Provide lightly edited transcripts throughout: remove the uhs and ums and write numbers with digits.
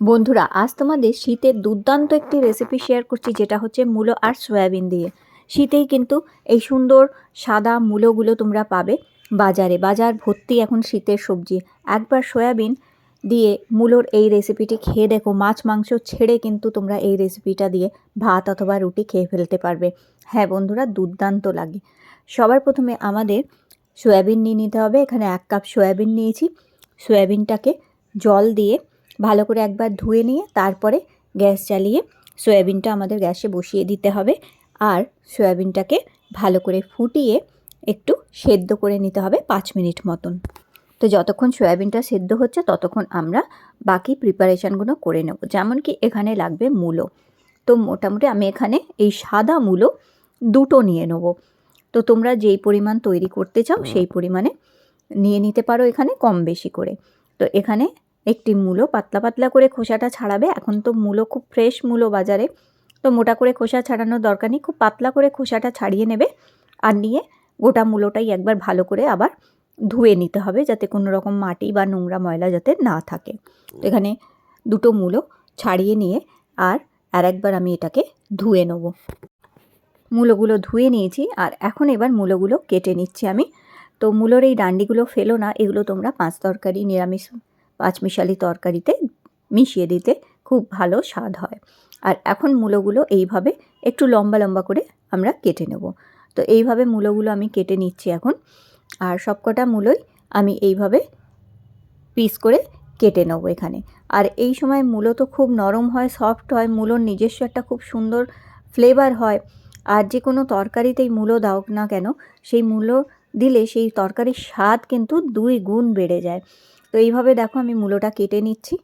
বন্ধুরা, আজ তোমাদের শীতের দুর্দান্ত একটি রেসিপি শেয়ার করছি, যেটা হচ্ছে মূলো আর সয়াবিন দিয়ে। শীতেই কিন্তু এই সুন্দর সাদা মূলোগুলো তোমরা পাবে বাজারে। বাজার ভর্তি এখন শীতের সবজি। একবার সয়াবিন দিয়ে মূলোর এই রেসিপিটি খেয়ে দেখো, মাছ মাংস ছেড়ে কিন্তু তোমরা এই রেসিপিটা দিয়ে ভাত অথবা রুটি খেয়ে ফেলতে পারবে। হ্যাঁ বন্ধুরা, দুর্দান্ত লাগে। সবার প্রথমে আমাদের সয়াবিন নিয়ে নিতে হবে। এখানে 1 কাপ সয়াবিন নিয়েছি। সয়াবিনটাকে জল দিয়ে ভালো করে একবার ধুয়ে নিয়ে তারপরে গ্যাস জ্বালিয়ে সয়াবিনটা আমাদের গ্যাসে বসিয়ে দিতে হবে। আর সয়াবিনটাকে ভালো করে ফুটিয়ে একটু সেদ্ধ করে নিতে হবে 5 মিনিট মতন। তো যতক্ষণ সয়াবিনটা সেদ্ধ হচ্ছে ততক্ষণ আমরা বাকি প্রিপারেশানগুলো করে নেব। যেমন কি এখানে লাগবে মূলো। তো মোটামুটি আমি এখানে এই সাদা মূলো 2টো নিয়ে নেব। তো তোমরা যেই পরিমাণ তৈরি করতে চাও সেই পরিমাণে নিয়ে নিতে পারো, এখানে কম বেশি করে। তো এখানে একটি মূলো পাতলা পাতলা করে খোসাটা ছাড়াবে। এখন তো মূলো খুব ফ্রেশ মূলো বাজারে, তো মোটা করে খোসা ছাড়ানোর দরকার নেই। খুব পাতলা করে খোসাটা ছাড়িয়ে নেবে আর নিয়ে গোটা মূলোটাই একবার ভালো করে আবার ধুয়ে নিতে হবে, যাতে কোনো রকম মাটি বা নোংরা ময়লা যাতে না থাকে। তো এখানে 2টো মূলো ছাড়িয়ে নিয়ে আর একবার আমি এটাকে ধুয়ে নেব। মূলোগুলো ধুয়ে নিয়েছি আর এখন এবার মূলোগুলো কেটে নিচ্ছি আমি। তো মূলোর এই ডান্ডিগুলো ফেলো না, এগুলো তোমরা পাঁচ তরকারি, নিরামিষ পাঁচমিশালি তরকারিতে মিশিয়ে দিতে খুব ভালো স্বাদ হয়। আর এখন মূলোগুলো এইভাবে একটু লম্বা লম্বা করে আমরা কেটে নেব। তো এইভাবে মূলোগুলো আমি কেটে নিচ্ছি এখন। আর সবকটা মূলোই আমি এইভাবে পিস করে কেটে নেব এখানে। আর এই সময় মূলো তো খুব নরম হয়, সফট হয়, মূলোর নিজস্ব একটা খুব সুন্দর ফ্লেভার হয়। আর যে কোনো তরকারিতেই মূলো দাও না কেন, সেই মূলো দিলে সেই তরকারির স্বাদ কিন্তু 2 গুণ বেড়ে যায়। তো এইভাবে দেখো আমি মূলোটা কেটে নিচ্ছি।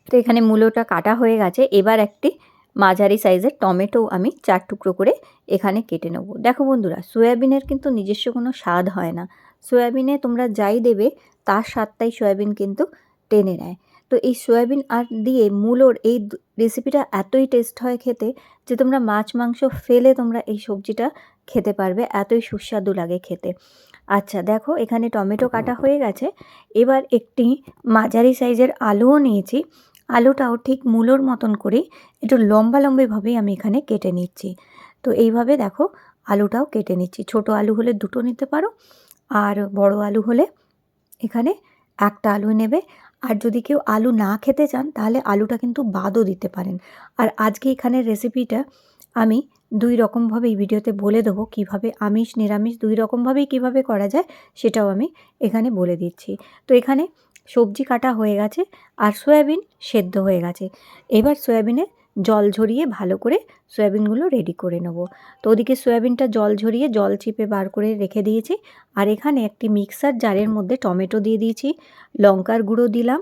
তো এখানে মূলোটা কাটা হয়ে গেছে। এবার একটি মাঝারি সাইজের টমেটো আমি 4 টুকরো করে এখানে কেটে নেব। দেখো বন্ধুরা, সয়াবিনের কিন্তু নিজস্ব কোনো স্বাদ হয় না। সয়াবিনে তোমরা যাই দেবে তার স্বাদটাই সয়াবিন কিন্তু টেনে নেয়। তো এই সয়াবিন আর দিয়ে মূলোর এই রেসিপিটা এতই টেস্ট হয় খেতে, যে তোমরা মাছ মাংস ফেলে তোমরা এই সবজিটা খেতে পারবে, এতই সুস্বাদু লাগে খেতে। আচ্ছা দেখো, এখানে টমেটো কাটা হয়ে গেছে। এবার একটি মাঝারি সাইজের আলুও নিয়েছি। আলুটাও ঠিক মূলোর মতন করেই একটু লম্বা লম্বিভাবেই আমি এখানে কেটে নিচ্ছি। তো এইভাবে দেখো আলুটাও কেটে নিচ্ছি। ছোট আলু হলে 2টো নিতে পারো, আর বড় আলু হলে এখানে একটা আলু নেবে। আর যদি কেউ আলু না খেতে চান তাহলে আলুটা কিন্তু বাদও দিতে পারেন। আর আজকে এখানে রেসিপিটা আমি 2 রকমভাবে এই ভিডিওতে বলে দেবো, কীভাবে আমিষ নিরামিষ 2 রকমভাবেই কীভাবে করা যায় সেটাও আমি এখানে বলে দিচ্ছি। তো এখানে সবজি কাটা হয়ে গেছে আর সয়াবিন সেদ্ধ হয়ে গেছে। এবার সয়াবিনে জল ঝরিয়ে ভালো করে সয়াবিনগুলো রেডি করে নেব। তো ওদিকে সয়াবিনটা জল ঝরিয়ে জল চিপে বার করে রেখে দিয়েছি। আর এখানে একটি মিক্সার জারের মধ্যে টমেটো দিয়ে দিয়েছি, লঙ্কার গুঁড়ো দিলাম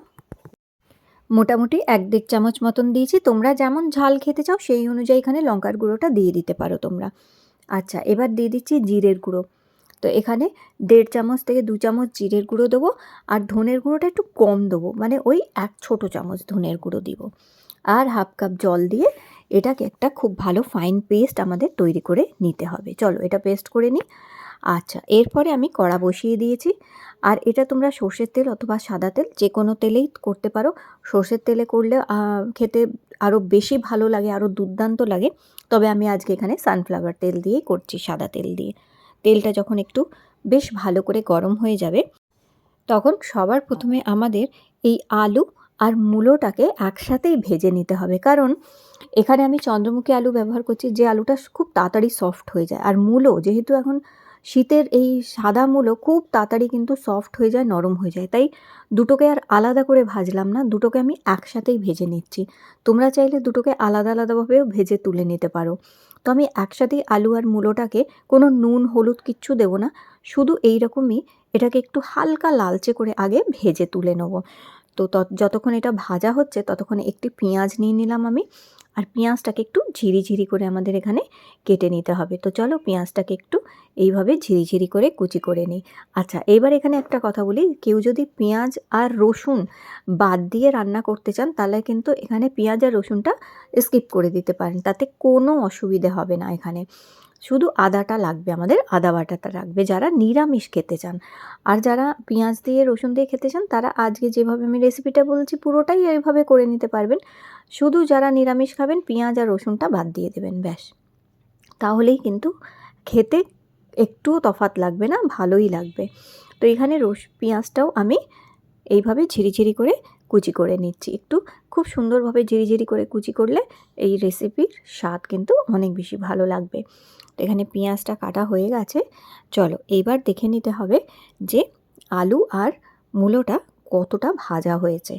মোটামুটি 1-1.5 চামচ মতন দিয়েছি। তোমরা যেমন ঝাল খেতে চাও সেই অনুযায়ী এখানে লঙ্কার গুঁড়োটা দিয়ে দিতে পারো তোমরা। আচ্ছা, এবার দিয়ে দিচ্ছি জিরের গুঁড়ো। তো এখানে 1.5 চামচ থেকে 2 চামচ জিরের গুঁড়ো দেবো। আর ধনের গুঁড়োটা একটু কম দেবো, মানে ওই 1 ছোটো চামচ ধনের গুঁড়ো দিব। আর 1/2 কাপ জল দিয়ে এটাকে একটা খুব ভালো ফাইন পেস্ট আমাদের তৈরি করে নিতে হবে। চলো এটা পেস্ট করে নিই। আচ্ছা, এরপরে আমি কড়া বসিয়ে দিয়েছি। আর এটা তোমরা সর্ষের তেল অথবা সাদা তেল যে কোনো তেলেই করতে পারো। সর্ষের তেলে করলে খেতে আরও বেশি ভালো লাগে, আরও দুর্দান্ত লাগে। তবে আমি আজকে এখানে সানফ্লাওয়ার তেল দিয়েই করছি, সাদা তেল দিয়ে। তেলটা যখন একটু বেশ ভালো করে গরম হয়ে যাবে, তখন সবার প্রথমে আমাদের এই আলু আর মূলোটাকে একসাথেই ভেজে নিতে হবে। কারণ এখানে আমি চন্দ্রমুখী আলু ব্যবহার করছি, যে আলুটা খুব তাড়াতাড়ি সফট হয়ে যায়। আর মূলো যেহেতু এখন শীতের, এই সাদা মূলো খুব তাড়াতাড়ি কিন্তু সফট হয়ে যায়, নরম হয়ে যায়। তাই দুটোকে আর আলাদা করে ভাজলাম না, দুটোকে আমি একসাথেই ভেজে নিচ্ছি। তোমরা চাইলে দুটোকে আলাদা আলাদাভাবেও ভেজে তুলে নিতে পারো। তো আমি একসাথেই আলু আর মূলোটাকে কোনো নুন হলুদ কিচ্ছু দেবো না, শুধু এই রকমই এটাকে একটু হালকা লালচে করে আগে ভেজে তুলে নেব। তো যতক্ষণ এটা ভাজা হচ্ছে ততক্ষণ একটি পেঁয়াজ নিয়ে নিলাম আমি। আর পেঁয়াজটাকে একটু ঝিরিঝিরি করে আমাদের এখানে কেটে নিতে হবে। তো চলো পেঁয়াজটাকে একটু এইভাবে ঝিরিঝিরি করে কুচি করে নিই। আচ্ছা, এবার এখানে একটা কথা বলি, কেউ যদি পেঁয়াজ আর রসুন বাদ দিয়ে রান্না করতে চান তাহলে কিন্তু এখানে পেঁয়াজ আর রসুনটা স্কিপ করে দিতে পারেন, তাতে কোনো অসুবিধে হবে না এখানে। শুধু আদাটা লাগবে, আমাদের আদা বাটাটা লাগবে যারা নিরামিষ খেতে চান। আর যারা পেঁয়াজ দিয়ে রসুন দিয়ে খেতে চান তারা আজকে যেভাবে আমি রেসিপিটা বলছি পুরোটাই এইভাবে করে নিতে পারবেন। শুধু যারা নিরামিষ খাবেন পেঁয়াজ আর রসুনটা বাদ দিয়ে দেবেন, ব্যাস। তাহলেই কিন্তু খেতে একটুও তফাৎ লাগবে না, ভালোই লাগবে। তো এখানে পেঁয়াজটাও আমি এইভাবে ঝিরিঝিরি করে কুচি করে নিচ্ছি। একটু খুব সুন্দরভাবে ঝিরিঝিরি করে কুচি করলে এই রেসিপির স্বাদ কিন্তু অনেক বেশি ভালো লাগবে। তো এখানে পেঁয়াজটা কাটা হয়ে গেছে। চলো এইবার দেখে নিতে হবে যে আলু আর মূলোটা কতটা ভাজা হয়েছে।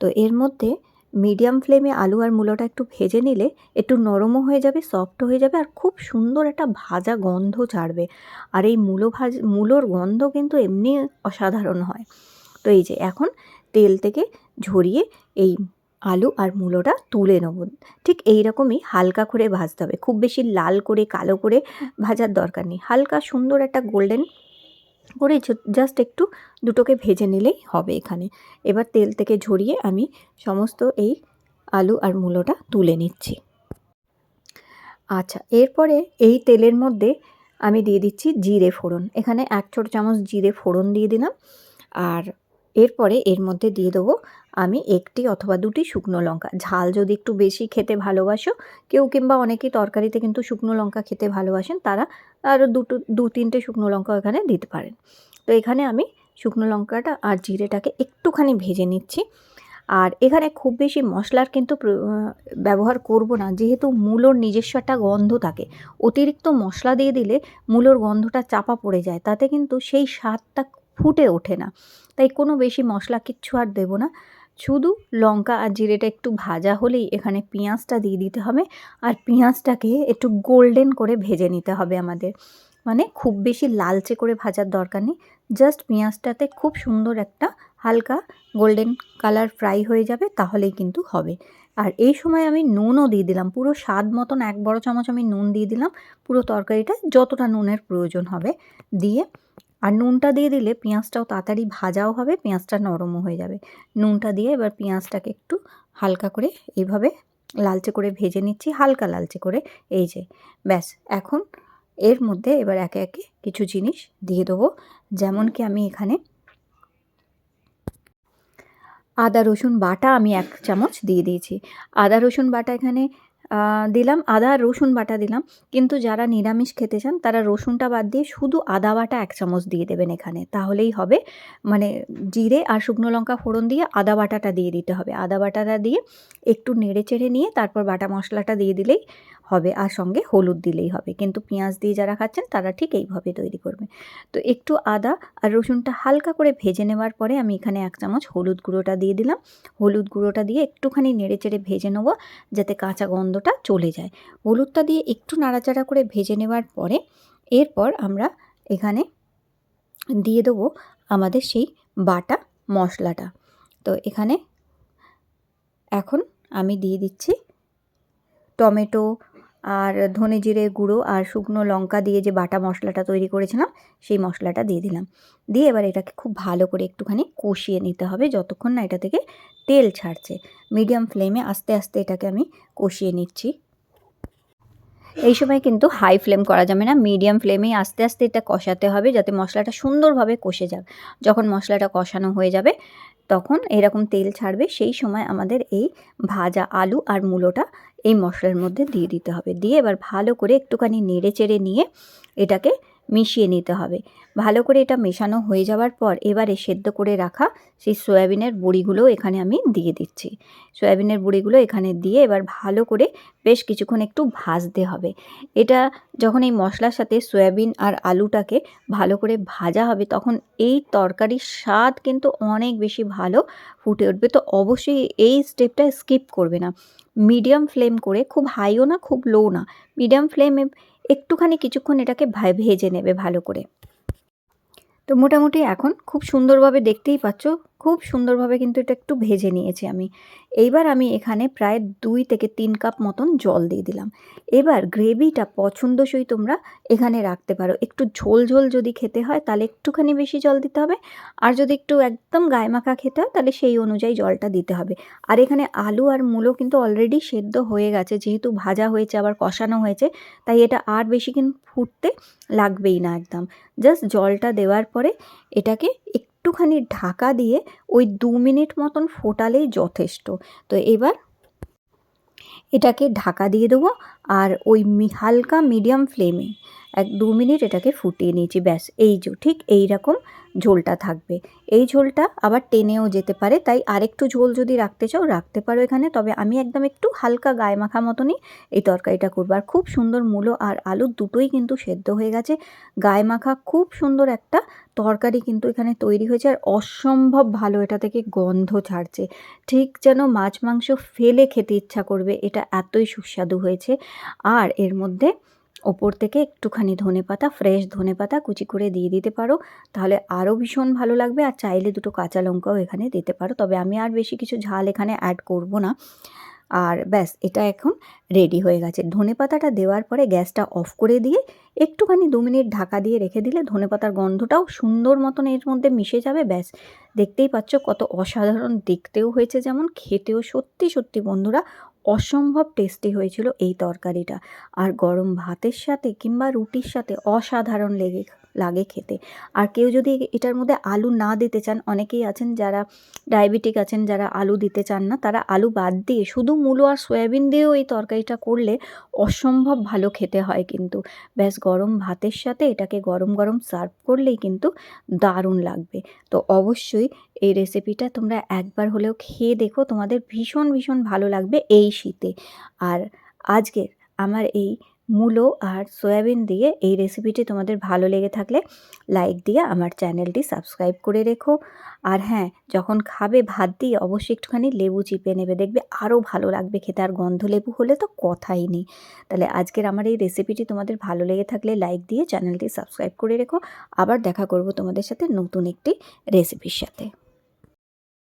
তো এর মধ্যে মিডিয়াম ফ্লেমে আলু আর মূলোটা একটু ভেজে নিলে একটু নরমও হয়ে যাবে, সফট হয়ে যাবে, আর খুব সুন্দর একটা ভাজা গন্ধ ছাড়বে। আর এই মূলোর গন্ধ কিন্তু এমনি অসাধারণ হয়। তো এই যে এখন তেল থেকে ঝরিয়ে এই আলু আর মূলোটা তুলে নেব। ঠিক এই রকমই হালকা করে ভাজতে হবে, খুব বেশি লাল করে কালো করে ভাজার দরকার নেই। হালকা সুন্দর একটা গোল্ডেন করে জাস্ট একটু দুটোকে ভেজে নিলেই হবে এখানে। এবার তেল থেকে ঝরিয়ে আমি সমস্ত এই আলু আর মূলোটা তুলে নিচ্ছি। আচ্ছা, এরপরে এই তেলের মধ্যে আমি দিয়ে দিচ্ছি জিরে ফোড়ন। এখানে 1 ছোট চামচ জিরে ফোড়ন দিয়ে দিলাম। আর এরপরে এর মধ্যে দিয়ে দেবো আমি 1টি অথবা 2টি শুকনো লঙ্কা। ঝাল যদি একটু বেশি খেতে ভালোবাসো কেউ, কিংবা অনেকেই তরকারিতে কিন্তু শুকনো লঙ্কা খেতে ভালোবাসেন, তারা আরও 2-3টে শুকনো লঙ্কা এখানে দিতে পারেন। তো এখানে আমি শুকনো লঙ্কাটা আর জিরেটাকে একটুখানি ভেজে নিচ্ছি। আর এখানে খুব বেশি মশলার কিন্তু ব্যবহার করব না, যেহেতু মূলোর নিজস্ব একটা গন্ধ থাকে। অতিরিক্ত মশলা দিয়ে দিলে মূলোর গন্ধটা চাপা পড়ে যায়, তাতে কিন্তু সেই স্বাদটা ফুটে ওঠে না। তাই কোনো বেশি মশলা কিচ্ছু আর দেব না। শুধু লঙ্কা আর জিরেটা একটু ভাজা হলেই এখানে পেঁয়াজটা দিয়ে দিতে হবে। আর পেঁয়াজটাকে একটু গোল্ডেন করে ভেজে নিতে হবে আমাদের, মানে খুব বেশি লালচে করে ভাজার দরকার নেই। জাস্ট পেঁয়াজটাতে খুব সুন্দর একটা হালকা গোল্ডেন কালার ফ্রাই হয়ে যাবে, তাহলেই কিন্তু হবে। আর এই সময় আমি নুনও দিয়ে দিলাম, পুরো স্বাদ মতন 1 বড় চামচ আমি নুন দিয়ে দিলাম। পুরো তরকারিটা যতটা নুনের প্রয়োজন হবে দিয়ে, আর নুনটা দিয়ে দিলে পেঁয়াজটাও তাড়াতাড়ি ভাজাও হবে, পেঁয়াজটা নরমও হয়ে যাবে। নুনটা দিয়ে এবার পেঁয়াজটাকে একটু হালকা করে এইভাবে লালচে করে ভেজে নিচ্ছি, হালকা লালচে করে। এই যে ব্যাস, এখন এর মধ্যে এবার একে একে কিছু জিনিস দিয়ে দেবো। যেমন কি আমি এখানে আদা রসুন বাটা আমি 1 চামচ দিয়ে দিয়েছি। আদা রসুন বাটা এখানে দিলাম, আদা আর রসুন বাটা দিলাম। কিন্তু যারা নিরামিষ খেতে চান তারা রসুনটা বাদ দিয়ে শুধু আদা বাটা 1 চামচ দিয়ে দেবেন এখানে, তাহলেই হবে। মানে জিরে আর শুকনো লঙ্কা ফোড়ন দিয়ে আদা বাটাটা দিয়ে দিতে হবে। আদা বাটাটা দিয়ে একটু নেড়ে চেড়ে নিয়ে তারপর বাটা মশলাটা দিয়ে দিলেই হবে, আর সঙ্গে হলুদ দিলেই হবে। কিন্তু পেঁয়াজ দিয়ে যারা খাচ্ছেন তারা ঠিক এইভাবে তৈরি করবেন। তো একটু আদা আর রসুনটা হালকা করে ভেজে নেওয়ার পরে আমি এখানে 1 চামচ হলুদ গুঁড়োটা দিয়ে দিলাম। হলুদ গুঁড়োটা দিয়ে একটুখানি নেড়ে চেড়ে ভেজে নেবো, যাতে কাঁচা গন্ধটা চলে যায়। হলুদটা দিয়ে একটু নাড়াচাড়া করে ভেজে নেওয়ার পরে এরপর আমরা এখানে দিয়ে দেবো আমাদের সেই বাটা মশলাটা। তো এখানে এখন আমি দিয়ে দিচ্ছি টমেটো আর ধনে জিরে গুঁড়ো আর শুকনো লঙ্কা দিয়ে যে বাটা মশলাটা তৈরি করেছিলাম সেই মশলাটা দিয়ে দিলাম। দিয়ে এবার এটাকে খুব ভালো করে একটুখানি কষিয়ে নিতে হবে যতক্ষণ না এটা থেকে তেল ছাড়ছে। মিডিয়াম ফ্লেমে আস্তে আস্তে এটাকে আমি কষিয়ে নিচ্ছি। এই সময় কিন্তু হাই ফ্লেম করা যাবে না, মিডিয়াম ফ্লেমেই আস্তে আস্তে এটা কষাতে হবে, যাতে মশলাটা সুন্দরভাবে কষে যাক। যখন মশলাটা কষানো হয়ে যাবে তখন এরকম তেল ছাড়বে, সেই সময় আমাদের এই ভাজা আলু আর মূলোটা এই মশলার মধ্যে দিয়ে দিতে হবে। দিয়ে এবার ভালো করে একটুখানি নেড়ে চেড়ে নিয়ে এটাকে মিশিয়ে নিতে হবে। ভালো করে এটা মেশানো হয়ে যাওয়ার পর এবারে সেদ্ধ করে রাখা সেই সয়াবিনের বড়িগুলো এখানে আমি দিয়ে দিচ্ছি। সয়াবিনের বড়িগুলো এখানে দিয়ে এবার ভালো করে বেশ কিছুক্ষণ একটু ভাজতে হবে। এটা যখন এই মশলার সাথে সয়াবিন আর আলুটাকে ভালো করে ভাজা হবে তখন এই তরকারির স্বাদ কিন্তু অনেক বেশি ভালো ফুটে উঠবে। তো অবশ্যই এই স্টেপটা স্কিপ করবে না। মিডিয়াম ফ্লেম করে, খুব হাইও না খুব লো না, মিডিয়াম ফ্লেমে একটুখানি কিছুক্ষণ এটাকে ভেজে নেবে ভালো করে। তো মোটামুটি এখন খুব সুন্দরভাবে দেখতেই পাচ্ছ খুব সুন্দরভাবে কিন্তু এটা একটু ভেজে নিয়েছি আমি। এইবার আমি এখানে প্রায় 2 থেকে 3 কাপ মতন জল দিয়ে দিলাম। এবার গ্রেভিটা পছন্দসই তোমরা এখানে রাখতে পারো। একটু ঝোল, ঝোল যদি খেতে হয় তাহলে একটুখানি বেশি জল দিতে হবে। আর যদি একটু একদম গায়ে মাখা খেতে হয় তাহলে সেই অনুযায়ী জলটা দিতে হবে। আর এখানে আলু আর মূলো কিন্তু অলরেডি সেদ্ধ হয়ে গেছে, যেহেতু ভাজা হয়েছে আবার কষানো হয়েছে, তাই এটা আর বেশিক্ষণ ফুটতে লাগবেই না একদম। জাস্ট জলটা দেওয়ার পরে এটাকে একটুখানি ঢাকা দিয়ে ওই 2 মিনিট মতন ফোটালেই যথেষ্ট। তো এবার এটাকে ঢাকা দিয়ে দেবো আর ওই হালকা মিডিয়াম ফ্লেমে 1-2 মিনিট এটাকে ফুটিয়ে নিয়েছি, ব্যাস এই যে ঠিক এইরকম ঝোলটা থাকবে। এই ঝোলটা আবার টেনেও যেতে পারে, তাই আরেকটু ঝোল যদি রাখতে চাও রাখতে পারো এখানে, তবে আমি একদম একটু হালকা গায়ে মাখা মতনই এই তরকারিটা করবো। আর খুব সুন্দর মূলো আর আলু দুটোই কিন্তু সেদ্ধ হয়ে গেছে, গায়ে মাখা খুব সুন্দর একটা তরকারি কিন্তু এখানে তৈরি হয়েছে। আর অসম্ভব ভালো এটা থেকে গন্ধ ছাড়ছে, ঠিক যেন মাছ মাংস ফেলে খেতে ইচ্ছা করবে, এটা এতই সুস্বাদু হয়েছে। আর এর মধ্যে ওপর থেকে একটুখানি ধনেপাতা, ফ্রেশ ধনেপাতা কুচি করে দিয়ে দিতে পারো, তাহলে আরও ভীষণ ভালো লাগবে। আর চাইলে 2টো কাঁচা লঙ্কাও এখানে দিতে পারো, তবে আমি আর বেশি কিছু ঝাল এখানে অ্যাড করব না। আর ব্যাস এটা এখন রেডি হয়ে গেছে। ধনেপাতাটা দেওয়ার পরে গ্যাসটা অফ করে দিয়ে একটুখানি 2 মিনিট ঢাকা দিয়ে রেখে দিলে ধনেপাতার গন্ধটাও সুন্দর মতন এর মধ্যে মিশে যাবে, ব্যাস। দেখতেই পাচ্ছ কত অসাধারণ দেখতেও হয়েছে, যেমন খেতেও সত্যি সত্যি বন্ধুরা অসম্ভব টেস্টি হয়েছিল এই তরকারিটা। আর গরম ভাতের সাথে কিংবা রুটির সাথে অসাধারণ লাগে খেতে। আর কেউ যদি এটার মধ্যে আলু না দিতে চান, অনেকেই আছেন যারা ডায়াবেটিক আছেন, যারা আলু দিতে চান না, তারা আলু বাদ দিয়ে শুধু মূলো আর সয়াবিন দিয়েও এই তরকারিটা করলে অসম্ভব ভালো খেতে হয় কিন্তু। ব্যাস গরম ভাতের সাথে এটাকে গরম গরম সার্ভ করলেই কিন্তু দারুণ লাগবে। তো অবশ্যই এই রেসিপিটা তোমরা একবার হলেও খেয়ে দেখো, তোমাদের ভীষণ ভীষণ ভালো লাগবে এই শীতে। আর আজকের আমার এই মূলো আর সয়াবিন দিয়ে এই রেসিপিটি তোমাদের ভালো লেগে থাকলে লাইক দিয়ে আমার চ্যানেলটি সাবস্ক্রাইব করে রেখো। আর হ্যাঁ, যখন খাবে ভাত দিয়ে অবশ্যই একটুখানি লেবু চিপে নেবে, দেখবে আরও ভালো লাগবে খেতে। আর গন্ধ লেবু হলে তো কথাই নেই। তাহলে আজকের আমার এই রেসিপিটি তোমাদের ভালো লেগে থাকলে লাইক দিয়ে চ্যানেলটি সাবস্ক্রাইব করে রেখো। আবার দেখা করব তোমাদের সাথে নতুন একটি রেসিপির সাথে।